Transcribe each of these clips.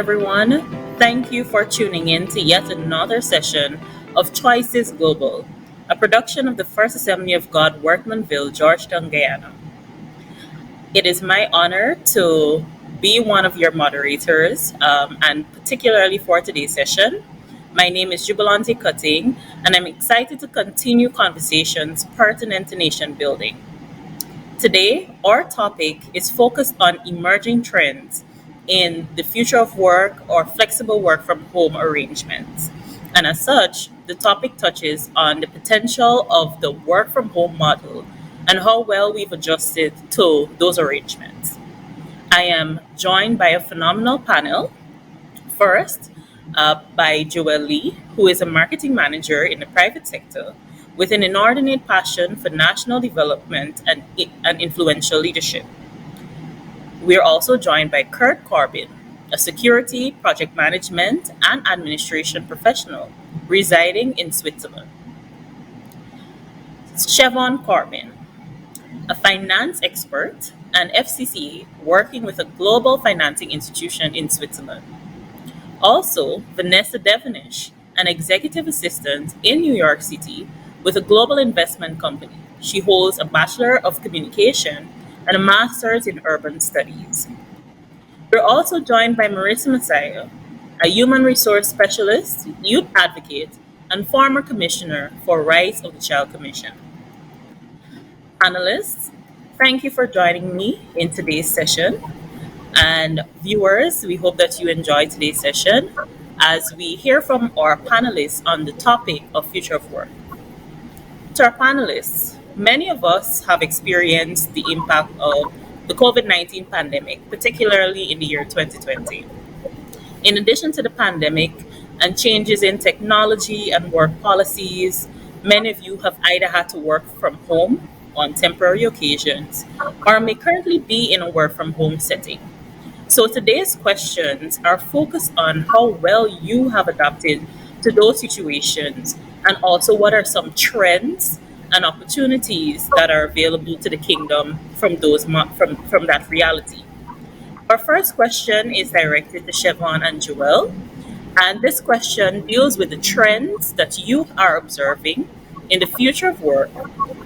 everyone. Thank you for tuning in to yet another session of Choices Global, a production of the First Assembly of God, Workmanville, Georgetown, Guyana. It is my honor to be one of your moderators, and particularly for today's session. My name is Jubilanti Cutting, and I'm excited to continue conversations pertinent to nation building. Today, our topic is focused on emerging trends in the future of work or flexible work from home arrangements. And as such, the topic touches on the potential of the work from home model and how well we've adjusted to those arrangements. I am joined by a phenomenal panel. First, by Joelle Lee, who is a marketing manager in the private sector with an inordinate passion for national development and influential leadership. We are also joined by Kurt Corbin, a security, project management, and administration professional residing in Switzerland. Siobhan Corbin, a finance expert and FCCA working with a global financing institution in Switzerland. Also, Vanessa Devonish, an executive assistant in New York City with a global investment company. She holds a Bachelor of Communication and a Master's in Urban Studies. We're also joined by Marissa Messiah, a human resource specialist, youth advocate, and former commissioner for Rights of the Child Commission. Panelists, thank you for joining me in today's session. And viewers, we hope that you enjoy today's session as we hear from our panelists on the topic of future of work. To our panelists, many of us have experienced the impact of the COVID-19 pandemic, particularly in the year 2020. In addition to the pandemic and changes in technology and work policies, many of you have either had to work from home on temporary occasions or may currently be in a work from home setting. So today's questions are focused on how well you have adapted to those situations and also what are some trends and opportunities that are available to the kingdom from from that reality. Our first question is directed to Siobhan and Joelle, and this question deals with the trends that you are observing in the future of work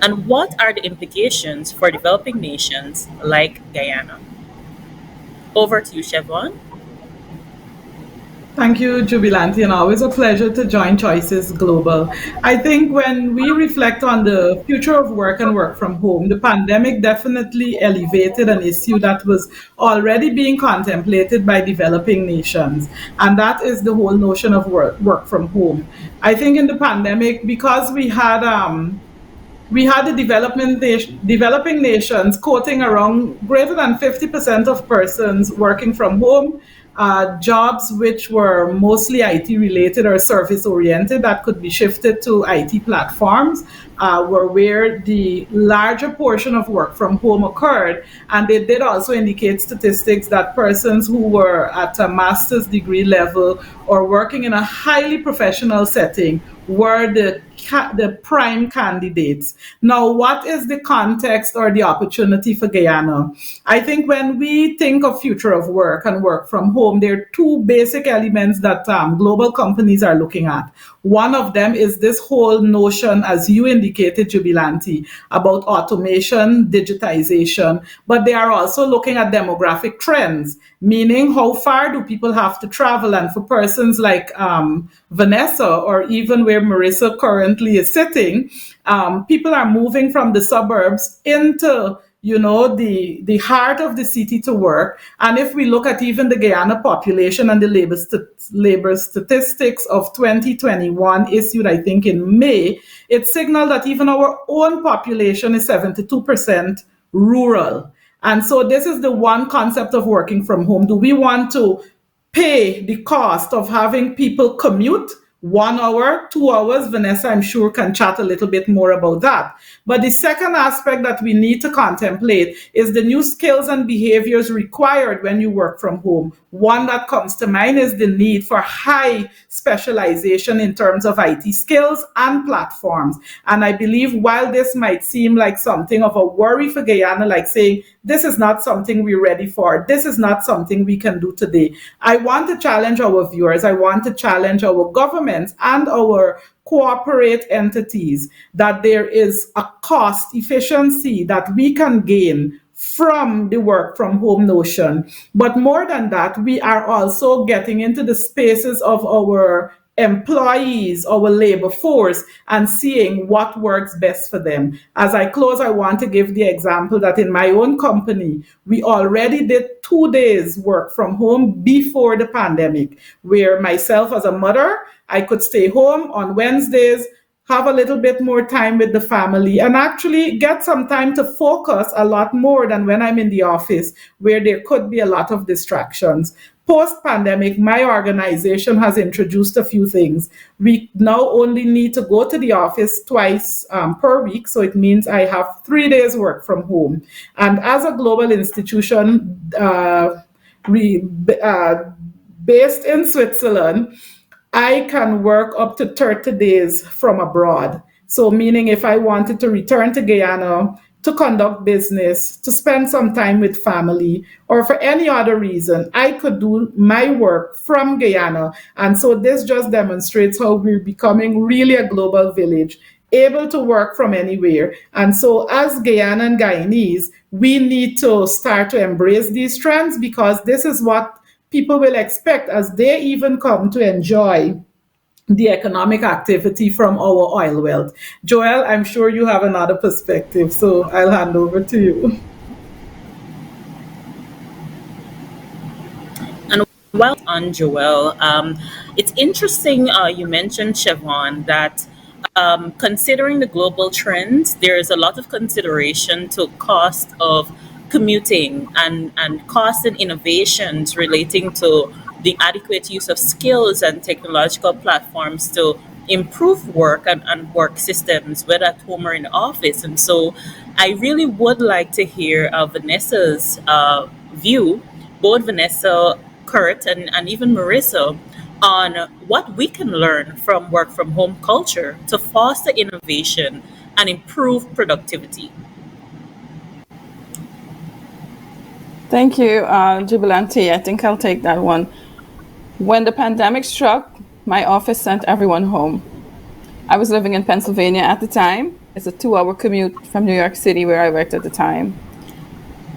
and what are the implications for developing nations like Guyana. Over to you, Siobhan. Thank you, Jubilanti, and always a pleasure to join Choices Global. I think when we reflect on the future of work and work from home, the pandemic definitely elevated an issue that was already being contemplated by developing nations, and that is the whole notion of work from home. I think in the pandemic, because we had the developing nations quoting around greater than 50% of persons working from home, jobs which were mostly IT related or service oriented that could be shifted to IT platforms were where the larger portion of work from home occurred. And they did also indicate statistics that persons who were at a master's degree level or working in a highly professional setting were the prime candidates. Now, what is the context or the opportunity for Guyana? I think when we think of future of work and work from home, there are two basic elements that global companies are looking at. One of them is this whole notion, as you indicated, Jubilanti, about automation, digitization, but they are also looking at demographic trends, meaning how far do people have to travel? And for persons like Vanessa, or even where Marissa currently is sitting, people are moving from the suburbs into the heart of the city to work. And if we look at even the Guyana population and the labor statistics of 2021 issued, I think in May, it signaled that even our own population is 72% rural. And so this is the one concept of working from home. Do we want to pay the cost of having people commute 1 hour, 2 hours? Vanessa, I'm sure, can chat a little bit more about that. But the second aspect that we need to contemplate is the new skills and behaviors required when you work from home. One that comes to mind is the need for high specialization in terms of IT skills and platforms. And I believe while this might seem like something of a worry for Guyana, like saying this is not something we're ready for. This is not something we can do today. I want to challenge our viewers. I want to challenge our governments and our corporate entities that there is a cost efficiency that we can gain from the work from home notion. But more than that, we are also getting into the spaces of our employees, our labor force, and seeing what works best for them. As I close, I want to give the example that in my own company, we already did 2 days work from home before the pandemic, where myself as a mother, I could stay home on Wednesdays, have a little bit more time with the family, and actually get some time to focus a lot more than when I'm in the office, where there could be a lot of distractions. Post pandemic, my organization has introduced a few things. We now only need to go to the office twice per week. So it means I have 3 days work from home. And as a global institution, we, based in Switzerland, I can work up to 30 days from abroad. So, meaning if I wanted to return to Guyana to conduct business, to spend some time with family, or for any other reason, I could do my work from Guyana. And so, this just demonstrates how we're becoming really a global village, able to work from anywhere. And so, as Guyana and Guyanese, we need to start to embrace these trends because this is what people will expect as they even come to enjoy the economic activity from our oil wealth. Joel, I'm sure you have another perspective, so I'll hand over to you. And while on Joel, it's interesting you mentioned, Chevron, that considering the global trends, there is a lot of consideration to cost of commuting and cost and innovations relating to the adequate use of skills and technological platforms to improve work and work systems, whether at home or in the office. And so I really would like to hear Vanessa's view, both Vanessa, Kurt, and even Marissa, on what we can learn from work from home culture to foster innovation and improve productivity. Thank you, Jubilanti. I think I'll take that one. When the pandemic struck, my office sent everyone home. I was living in Pennsylvania at the time. It's a 2 hour commute from New York City, where I worked at the time.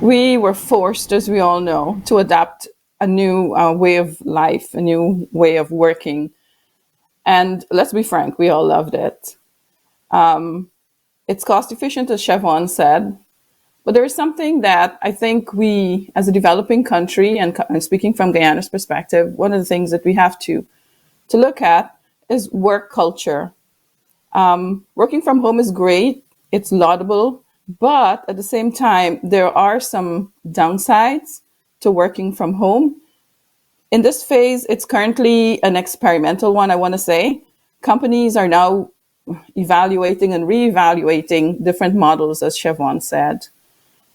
We were forced, as we all know, to adapt a new way of life, a new way of working. And let's be frank, we all loved it. It's cost efficient, as Chevron said. But there is something that I think we, as a developing country, and speaking from Guyana's perspective, one of the things that we have to look at is work culture. Working from home is great, it's laudable, but at the same time, there are some downsides to working from home. In this phase, it's currently an experimental one, I want to say. Companies are now evaluating and reevaluating different models, as Chevron said.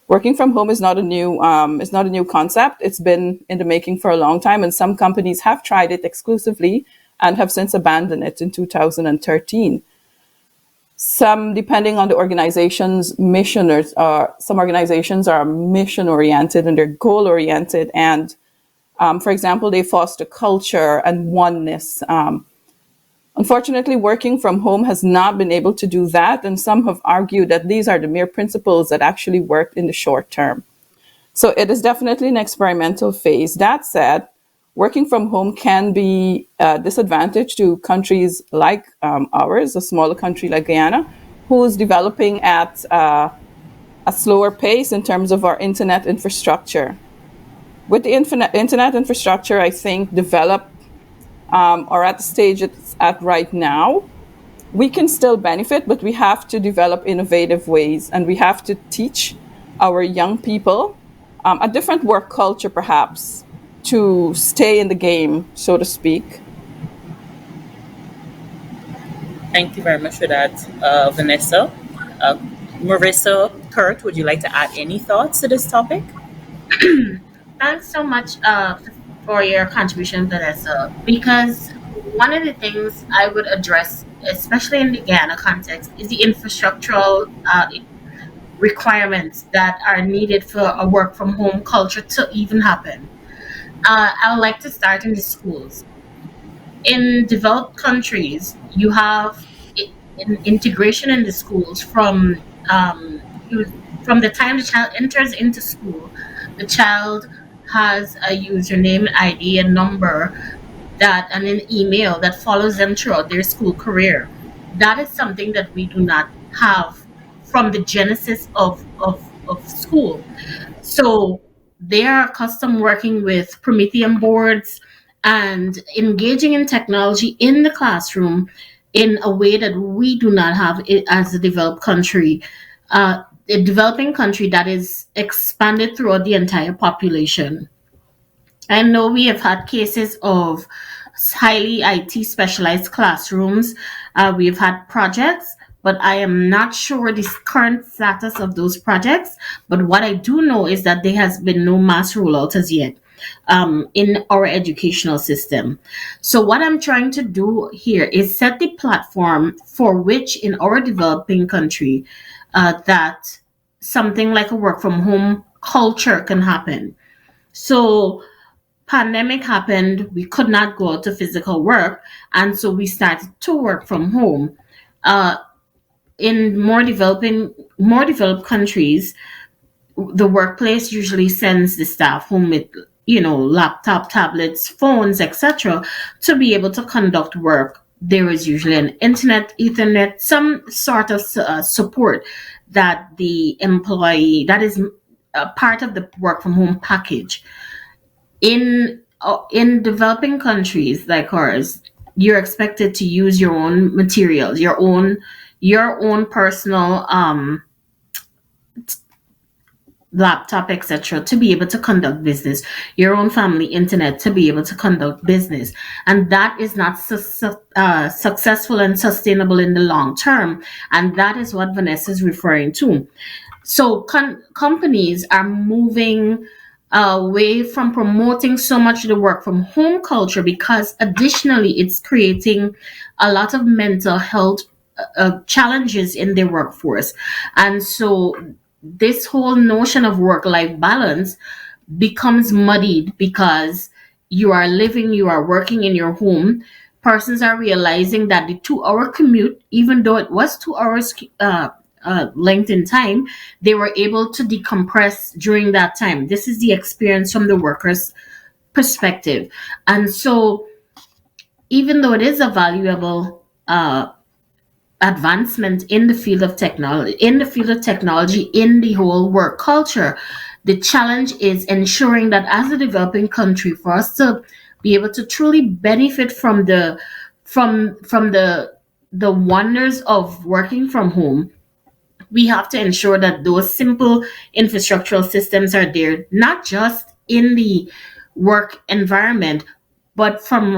Working from home is not a new concept. It's been in the making for a long time, and some companies have tried it exclusively and have since abandoned it in 2013. Some, depending on the organization's mission, or some organizations are mission oriented and they're goal oriented, and for example, they foster culture and oneness. Unfortunately, working from home has not been able to do that, and some have argued that these are the mere principles that actually worked in the short term. So it is definitely an experimental phase. That said, working from home can be a disadvantage to countries like ours, a smaller country like Guyana, who is developing at a slower pace in terms of our internet infrastructure. With the internet infrastructure, I think, developed or at the stage it's at right now, we can still benefit, but we have to develop innovative ways, and we have to teach our young people a different work culture, perhaps, to stay in the game, so to speak. Thank you very much for that, Vanessa. Uh, Marissa, Kurt, would you like to add any thoughts to this topic? Thanks so much for your contribution, Vanessa. Because one of the things I would address, especially in the Ghana context, is the infrastructural requirements that are needed for a work from home culture to even happen. I would like to start in the schools. In developed countries, you have integration in the schools you, from the time the child enters into school. The child has a username, ID, and number that and an email that follows them throughout their school career. That is something that we do not have from the genesis of school. So they are accustomed working with Promethean boards and engaging in technology in the classroom in a way that we do not have it as a developed country. A developing country that is expanded throughout the entire population. I know we have had cases of highly IT specialized classrooms. We have had projects, but I am not sure the current status of those projects. But what I do know is that there has been no mass rollout as yet in our educational system. So, what I'm trying to do here is set the platform for which in our developing country that something like a work from home culture can happen. So, pandemic happened, we could not go out to physical work, and so we started to work from home. Uh, in more developed countries, the workplace usually sends the staff home with laptop, tablets, phones, etc., to be able to conduct work. There is usually an internet, ethernet, some sort of support that the employee that is a part of the work from home package. In developing countries like ours, you're expected to use your own materials, your own personal laptop, etc., to be able to conduct business, your own family internet to be able to conduct business, and that is not successful and sustainable in the long term. And that is what Vanessa is referring to. So companies are moving away from promoting so much the work from home culture because additionally it's creating a lot of mental health challenges in their workforce. And so this whole notion of work life balance becomes muddied because you are working in your home. Persons are realizing that the 2 hour commute, even though it was 2 hours length in time, they were able to decompress during that time. This is the experience from the worker's perspective. And so, even though it is a valuable advancement in the field of technology, in the whole work culture, the challenge is ensuring that as a developing country, for us to be able to truly benefit from the wonders of working from home, we have to ensure that those simple infrastructural systems are there, not just in the work environment, but from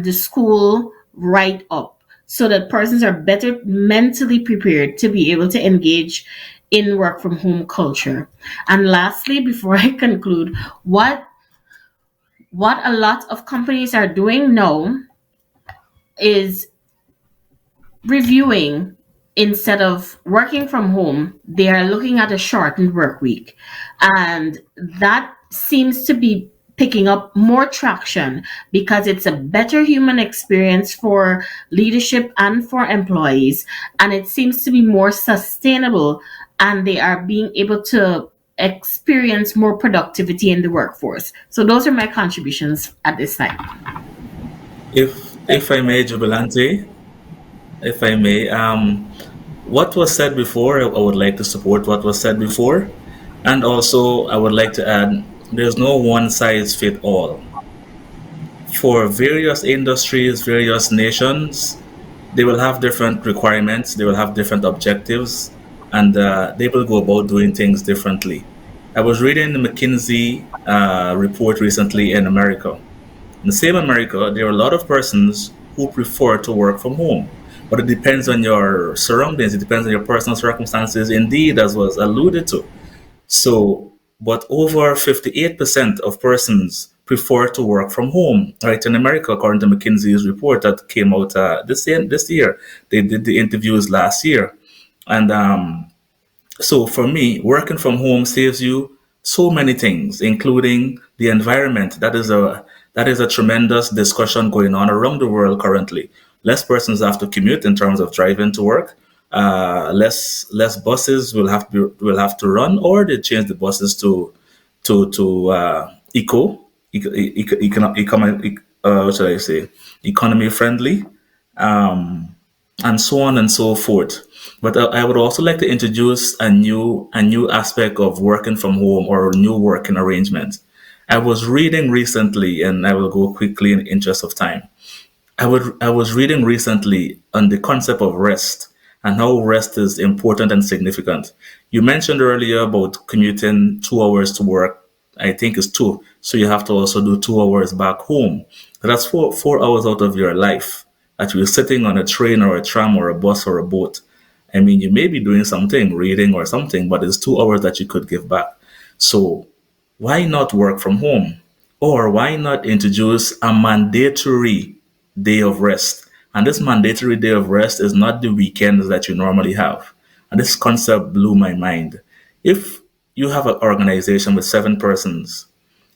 the school right up, so that persons are better mentally prepared to be able to engage in work from home culture. And lastly, before I conclude, what a lot of companies are doing now is reviewing. Instead of working from home, they are looking at a shortened work week. And that seems to be picking up more traction because it's a better human experience for leadership and for employees. And it seems to be more sustainable, and they are being able to experience more productivity in the workforce. So those are my contributions at this time. Thank If I may, Jubilante, if I may, what was said before, I would like to support what was said before. And also, I would like to add, there's no one size fit all. For various industries, various nations, they will have different requirements, they will have different objectives, and they will go about doing things differently. I was reading the McKinsey report recently in America. In the same America, there are a lot of persons who prefer to work from home. But it depends on your surroundings, it depends on your personal circumstances, indeed, as was alluded to. So, but over 58% of persons prefer to work from home, right? In America, according to McKinsey's report that came out this year, they did the interviews last year. And So for me, working from home saves you so many things, including the environment. That is a tremendous discussion going on around the world currently. Less persons have to commute in terms of driving to work. Less buses will have to run, or they change the buses to what should I say, economy friendly, and so on and so forth. But I would also like to introduce a new aspect of working from home, or new working arrangement. I was reading recently, and I will go quickly in the interest of time. I was reading recently on the concept of rest and how rest is important and significant. You mentioned earlier about commuting 2 hours to work. I think it's two. So you have to also do 2 hours back home. That's four hours out of your life that you're sitting on a train or a tram or a bus or a boat. I mean, you may be doing something, reading or something, but it's 2 hours that you could give back. So why not work from home? Or why not introduce a mandatory day of rest? And this mandatory day of rest is not the weekends that you normally have. And this concept blew my mind. If you have an organization with 7 persons,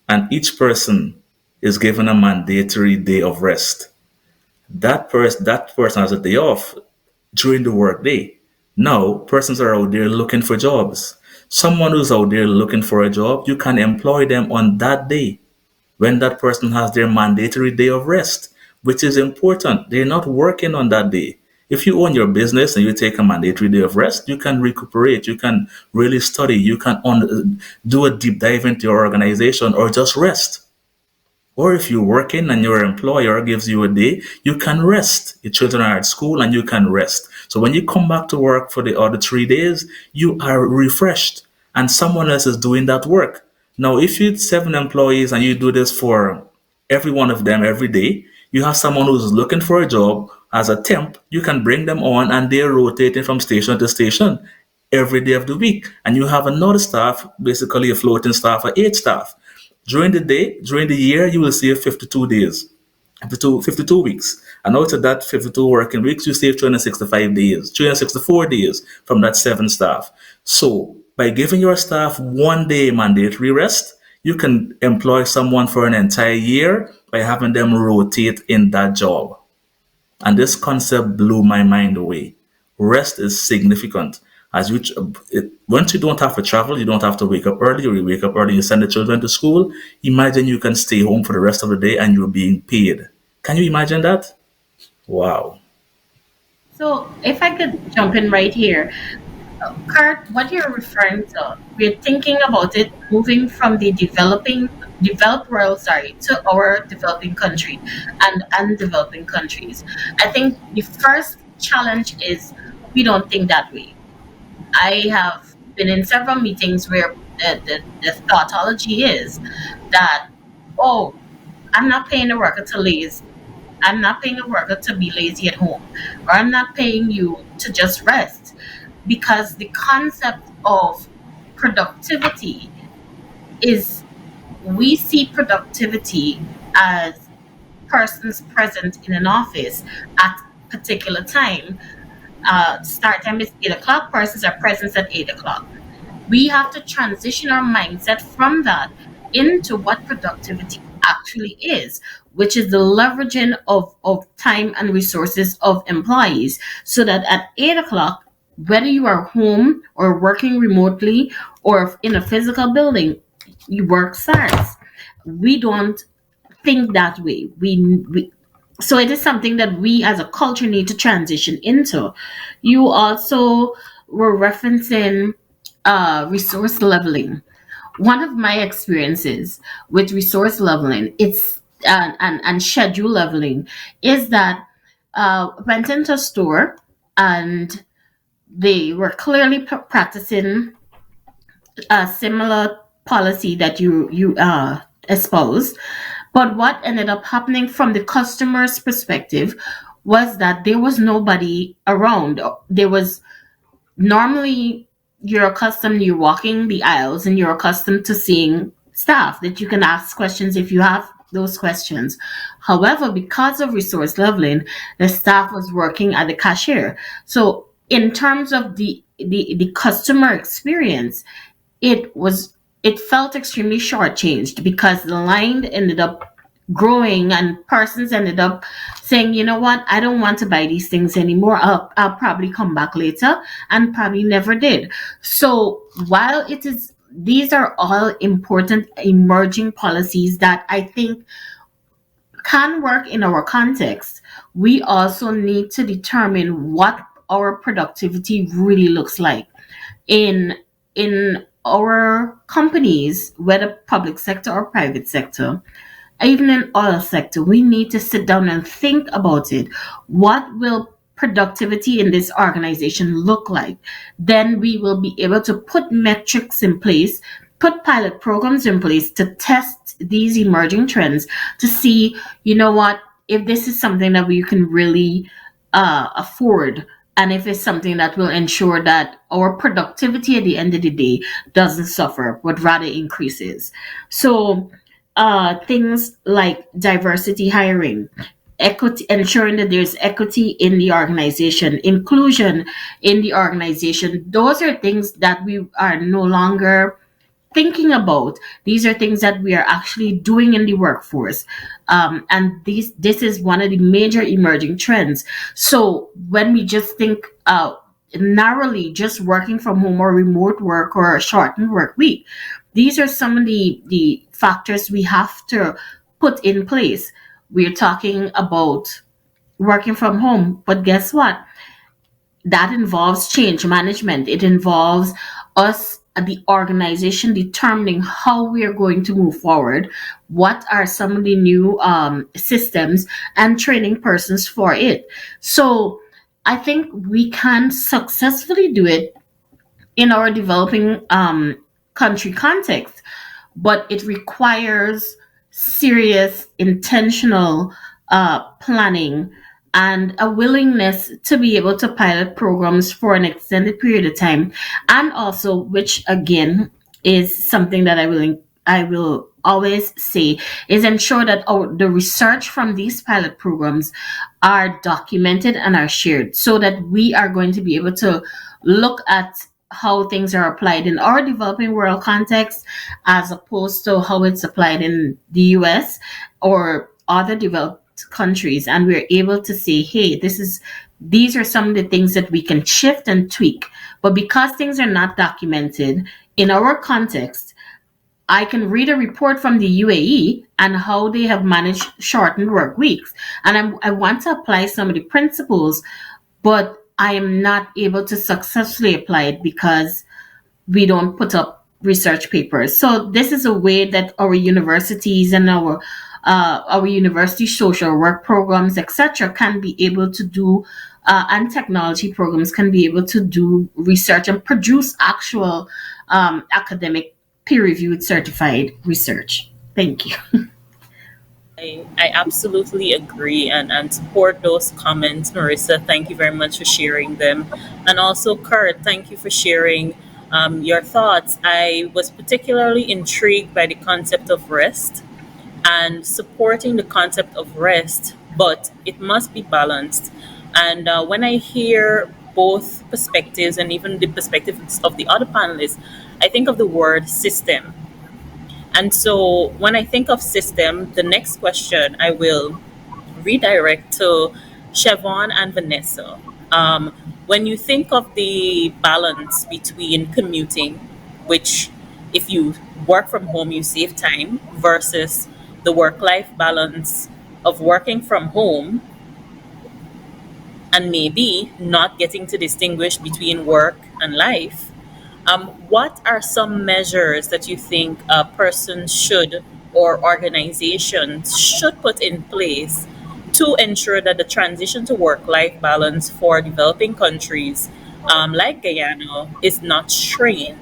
and each person is given a mandatory day of rest, that person has a day off during the workday. Now, persons are out there looking for jobs. Someone who's out there looking for a job, you can employ them on that day when that person has their mandatory day of rest, which is important. They're not working on that day. If you own your business and you take a mandatory day of rest, you can recuperate, you can really study, you can do a deep dive into your organization, or just rest. Or if you're working and your employer gives you a day, you can rest. Your children are at school and you can rest. So when you come back to work for the other 3 days, you are refreshed and someone else is doing that work. Now, if you have 7 employees and you do this for every one of them every day, you have someone who's looking for a job as a temp, you can bring them on and they're rotating from station to station every day of the week. And you have another staff, basically a floating staff of 8 staff. During the year, you will save 52 days, 52 weeks. And out of that 52 working weeks, you save 365 days, 364 days from that 7 staff. So by giving your staff one day mandatory rest, you can employ someone for an entire year by having them rotate in that job. And this concept blew my mind away. Rest is significant. Once you don't have to travel, you don't have to wake up early, or you wake up early, you send the children to school. Imagine you can stay home for the rest of the day and you're being paid. Can you imagine that? Wow. So, if I could jump in right here, Kurt, what you're referring to, we're thinking about it moving from the developed world, sorry, to our developing country and undeveloping countries. I think the first challenge is we don't think that way. I have been in several meetings where the thoughtology is that, oh, I'm not paying a worker to lazy. I'm not paying a worker to be lazy at home, or I'm not paying you to just rest, because the concept of productivity is, we see productivity as persons present in an office at particular time. Start time is 8 o'clock. Persons are present at 8 o'clock. We have to transition our mindset from that into what productivity actually is, which is the leveraging of time and resources of employees, so that at 8 o'clock, whether you are home or working remotely or in a physical building, your work starts. We don't think that way. We so it is something that we as a culture need to transition into. You also were referencing resource leveling. One of my experiences with resource leveling, it's and schedule leveling, is that went into a store and they were clearly practicing a similar policy that you espoused. But what ended up happening from the customer's perspective was that there was nobody around. There was, normally you're walking the aisles and you're accustomed to seeing staff that you can ask questions if you have those questions. However, because of resource leveling, the staff was working at the cashier. So in terms of the customer experience, it felt extremely shortchanged because the line ended up growing and persons ended up saying, you know what, I don't want to buy these things anymore. I'll probably come back later, and probably never did. So while it is, these are all important emerging policies that I think can work in our context, we also need to determine what our productivity really looks like in our companies, whether public sector or private sector. Even in oil sector, we need to sit down and think about it. What will productivity in this organization look like? Then we will be able to put metrics in place, put pilot programs in place to test these emerging trends to see, you know what, if this is something that we can really afford, and if it's something that will ensure that our productivity at the end of the day doesn't suffer but rather increases. So things like diversity hiring, equity, ensuring that there's equity in the organization, inclusion in the organization, those are things that we are no longer thinking about. These are things that we are actually doing in the workforce, and this is one of the major emerging trends. So when we just think narrowly, just working from home or remote work or a shortened work week, these are some of the factors we have to put in place. We're talking about working from home, but guess what, that involves change management. It involves us at the organization determining how we are going to move forward, what are some of the new systems, and training persons for it. So I think we can successfully do it in our developing country context, but it requires serious, intentional planning and a willingness to be able to pilot programs for an extended period of time, and also, which again is something that I will always say, is ensure that the research from these pilot programs are documented and are shared so that we are going to be able to look at how things are applied in our developing world context as opposed to how it's applied in the US or other developed countries, and we're able to say, hey, these are some of the things that we can shift and tweak. But because things are not documented in our context, I can read a report from the UAE and how they have managed shortened work weeks, and I want to apply some of the principles, but I am not able to successfully apply it because we don't put up research papers. So this is a way that our universities and our university social work programs, etc., can be able to do, and technology programs can be able to do research and produce actual academic, peer-reviewed, certified research. Thank you. I absolutely agree and support those comments, Marissa. Thank you very much for sharing them. And also, Kurt, thank you for sharing your thoughts. I was particularly intrigued by the concept of rest and supporting the concept of rest, but it must be balanced. And when I hear both perspectives and even the perspectives of the other panelists, I think of the word system. And so when I think of system, the next question I will redirect to Chevon and Vanessa. When you think of the balance between commuting, which if you work from home, you save time, versus the work life balance of working from home and maybe not getting to distinguish between work and life, what are some measures that you think a person should or organizations should put in place to ensure that the transition to work life balance for developing countries like Guyana is not strained?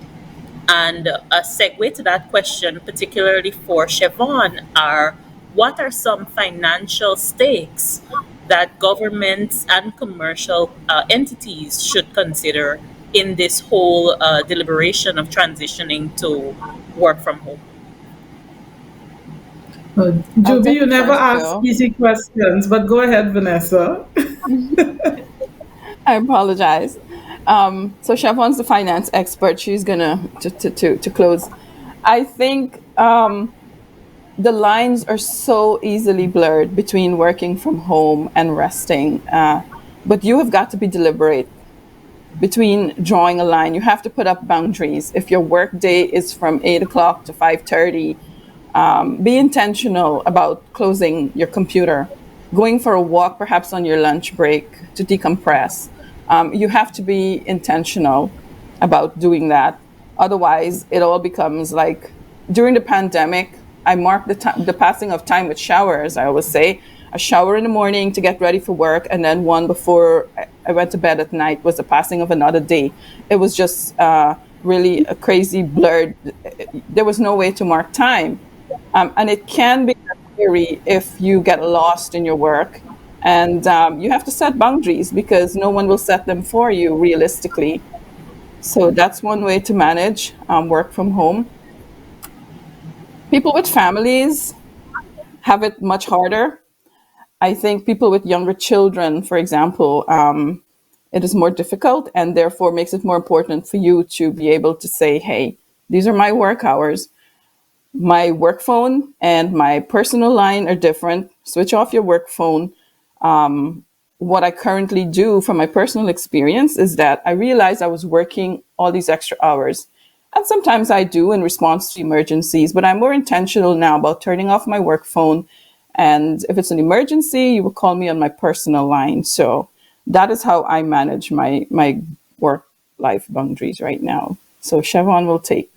And a segue to that question, particularly for Chevron, are what are some financial stakes that governments and commercial entities should consider in this whole deliberation of transitioning to work from home? I'll Juby, take you the never first ask bill. easy questions, but go ahead, Vanessa. I apologize. So Chevron's the finance expert. She's gonna to close. I think the lines are so easily blurred between working from home and resting. But you have got to be deliberate between drawing a line. You have to put up boundaries. If your work day is from 8 o'clock to 5:30, be intentional about closing your computer, going for a walk, perhaps on your lunch break to decompress. You have to be intentional about doing that. Otherwise, it all becomes like during the pandemic, I marked the passing of time with showers. I always say a shower in the morning to get ready for work, and then one before I went to bed at night was the passing of another day. It was just really a crazy blurred. There was no way to mark time, and it can be scary if you get lost in your work. And you have to set boundaries because no one will set them for you realistically. So that's one way to manage work from home. People with families have it much harder. I think people with younger children, for example, it is more difficult and therefore makes it more important for you to be able to say, hey, these are my work hours. My work phone and my personal line are different. Switch off your work phone. What I currently do from my personal experience is that I realized I was working all these extra hours. And sometimes I do in response to emergencies, but I'm more intentional now about turning off my work phone. And if it's an emergency, you will call me on my personal line. So that is how I manage my work life boundaries right now. So Chevron will take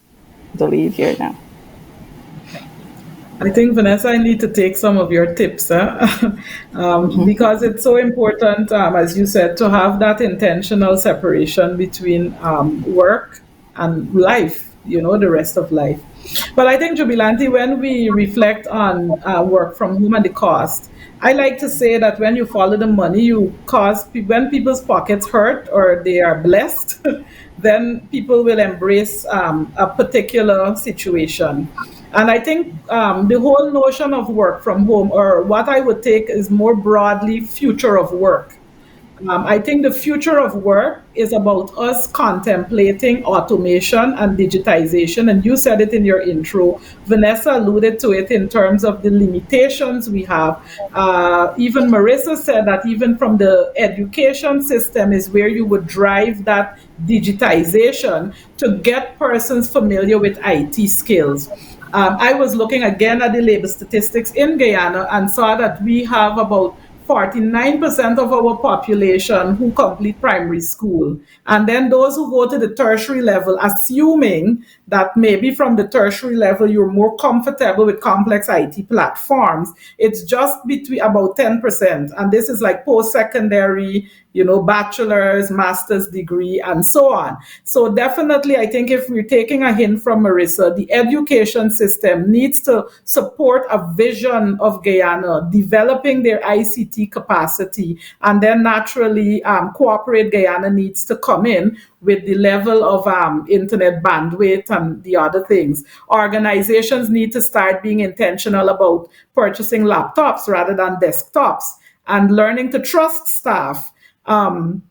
the lead here now. I think, Vanessa, I need to take some of your tips, because it's so important, as you said, to have that intentional separation between work and life, the rest of life. But I think, Jubilanti, when we reflect on work from home and the cost, I like to say that when you follow the money, when people's pockets hurt or they are blessed, then people will embrace a particular situation. And I think the whole notion of work from home, or what I would take is more broadly future of work. I think the future of work is about us contemplating automation and digitization. And you said it in your intro. Vanessa alluded to it in terms of the limitations we have. Even Marissa said that even from the education system is where you would drive that digitization to get persons familiar with IT skills. I was looking again at the labor statistics in Guyana and saw that we have about 49% of our population who complete primary school. And then those who go to the tertiary level, assuming that maybe from the tertiary level you're more comfortable with complex IT platforms, it's just between about 10%. And this is like post secondary, bachelor's, master's degree, and so on. So definitely, I think if we're taking a hint from Marissa, the education system needs to support a vision of Guyana, developing their ICT capacity, and then naturally, corporate Guyana needs to come in with the level of internet bandwidth and the other things. Organizations need to start being intentional about purchasing laptops rather than desktops and learning to trust staff. um,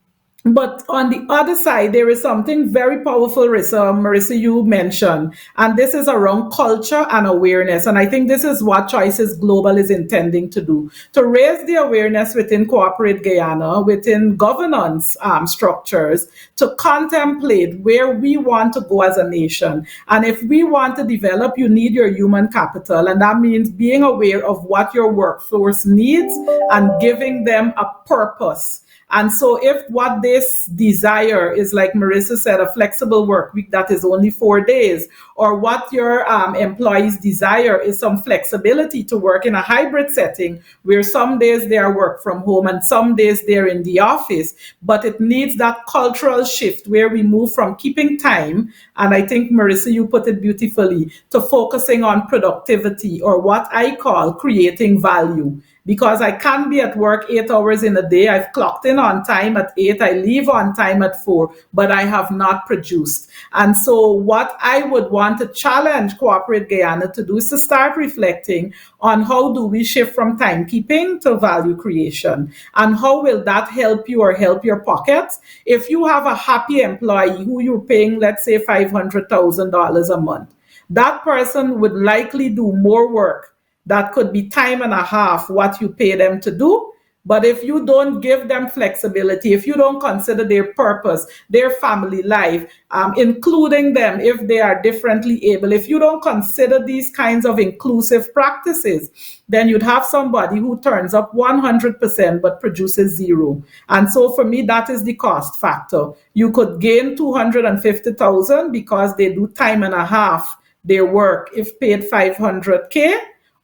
but on the other side, there is something very powerful, Marissa, you mentioned, and this is around culture and awareness. And I think this is what Choices Global is intending to do, to raise the awareness within corporate Guyana, within governance structures, to contemplate where we want to go as a nation. And if we want to develop, you need your human capital. And that means being aware of what your workforce needs and giving them a purpose. And so, if what this desire is, like Marissa said, a flexible work week that is only 4 days, or what your employees desire is some flexibility to work in a hybrid setting where some days they are work from home and some days they're in the office, but it needs that cultural shift where we move from keeping time, and I think, Marissa, you put it beautifully, to focusing on productivity, or what I call creating value. because I can be at work 8 hours in a day. I've clocked in on time at 8, I leave on time at 4, but I have not produced. And so, what I would want to challenge corporate Guyana to do is to start reflecting on how do we shift from timekeeping to value creation, and how will that help you or help your pockets. If you have a happy employee who you're paying, let's say, $500,000 a month, that person would likely do more work that could be time and a half what you pay them to do. But if you don't give them flexibility, if you don't consider their purpose, their family life, including them if they are differently able, if you don't consider these kinds of inclusive practices, then you'd have somebody who turns up 100% but produces zero. And so for me, that is the cost factor. You could gain 250,000 because they do time and a half their work if paid 500K,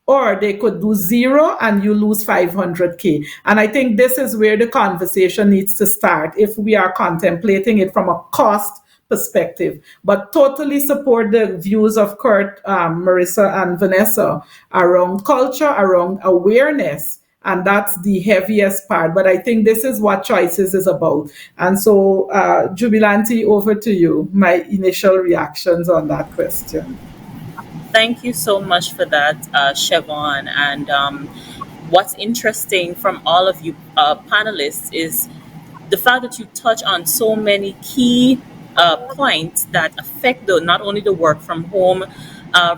or they could do zero and you lose 500K. And I think this is where the conversation needs to start if we are contemplating it from a cost perspective. But totally support the views of Kurt, Marissa, and Vanessa around culture, around awareness. And that's the heaviest part. But I think this is what Choices is about. And so, Jubilanti, over to you. My initial reactions on that question. Thank you so much for that, Chevon. And what's interesting from all of you panelists is the fact that you touch on so many key points that affect not only the work from home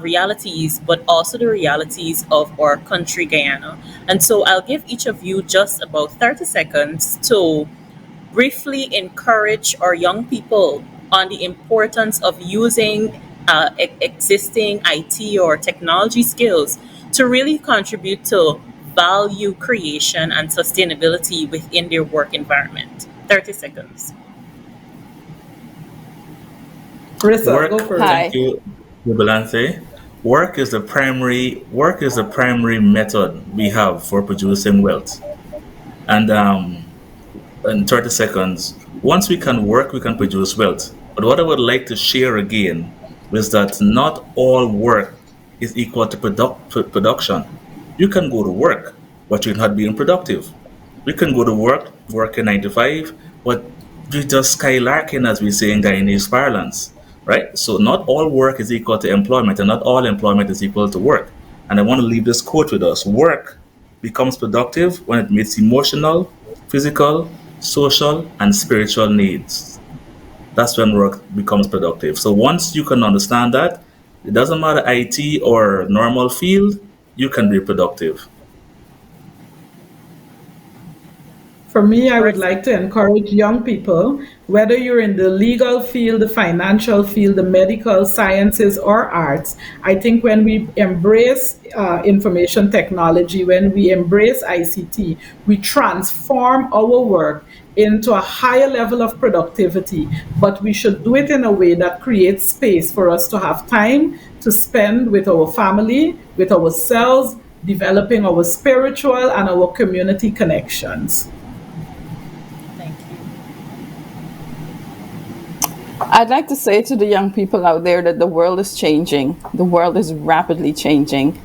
realities, but also the realities of our country, Guyana. And so I'll give each of you just about 30 seconds to briefly encourage our young people on the importance of using existing IT or technology skills to really contribute to value creation and sustainability within their work environment. 30 seconds. Marissa, go Work, first. thank Hi. you, Jubilante. Work is the primary method we have for producing wealth. And in 30 seconds, once we can work, we can produce wealth. But what I would like to share again is that not all work is equal to production. You can go to work, but you're not being productive. You can go to work, work in 9 to 5, but you're just skylarking, as we say in Guyanese parlance, right? So not all work is equal to employment, and not all employment is equal to work. And I want to leave this quote with us: work becomes productive when it meets emotional, physical, social, and spiritual needs. That's when work becomes productive. So once you can understand that, it doesn't matter IT or normal field, you can be productive. For me, I would Marissa. like to encourage young people, whether you're in the legal field, the financial field, the medical sciences, or arts. I think when we embrace information technology, when we embrace ICT, we transform our work into a higher level of productivity. But we should do it in a way that creates space for us to have time to spend with our family, with ourselves, developing our spiritual and our community connections. Thank you. I'd like to say to the young people out there that the world is changing. The world is rapidly changing,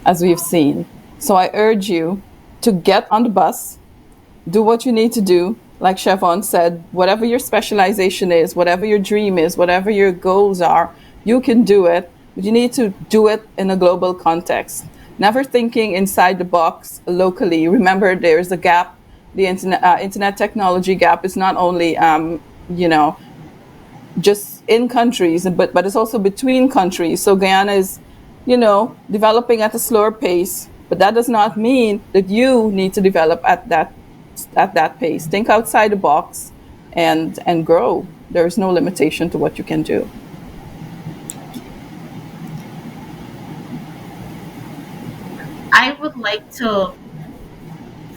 as we've seen. So I urge you to get on the bus, do what you need to do. Like Chevon said, whatever your specialization is, whatever your dream is, whatever your goals are, you can do it, but you need to do it in a global context. Never thinking inside the box locally. Remember, there is a gap. The internet technology gap is not only, you know, just in countries, but it's also between countries. So Guyana is, developing at a slower pace, but that does not mean that you need to develop at that pace. Think outside the box and grow. There is no limitation to what you can do. I would like to,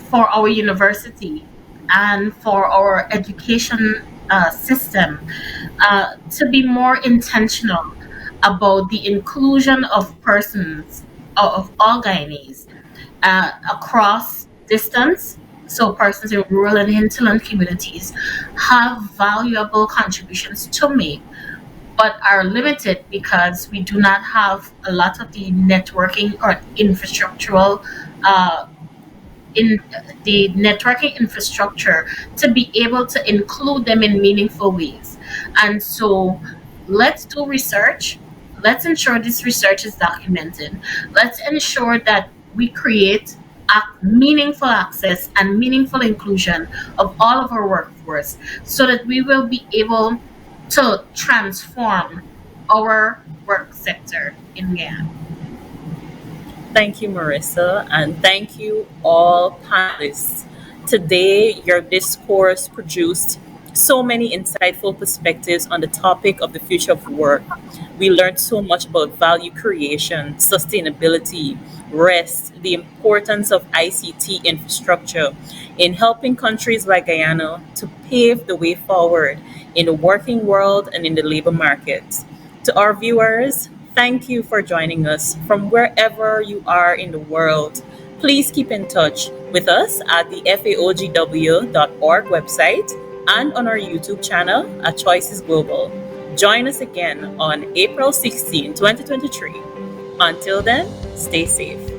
for our university and for our education system, to be more intentional about the inclusion of persons, of all Guyanese, across distance. So persons in rural and hinterland communities have valuable contributions to make, but are limited because we do not have a lot of the networking or infrastructural uh, in the networking infrastructure to be able to include them in meaningful ways. And so let's do research. Let's ensure this research is documented. Let's ensure that we create meaningful access and meaningful inclusion of all of our workforce so that we will be able to transform our work sector in Guyana. Thank you, Marissa, and thank you, all panelists. Today, your discourse produced so many insightful perspectives on the topic of the future of work. We learned so much about value creation, sustainability, rest, the importance of ICT infrastructure in helping countries like Guyana to pave the way forward in the working world and in the labor market. To our viewers, thank you for joining us from wherever you are in the world. Please keep in touch with us at the faogw.org website and on our YouTube channel at Choices Global. Join us again on April 16, 2023. Until then, stay safe.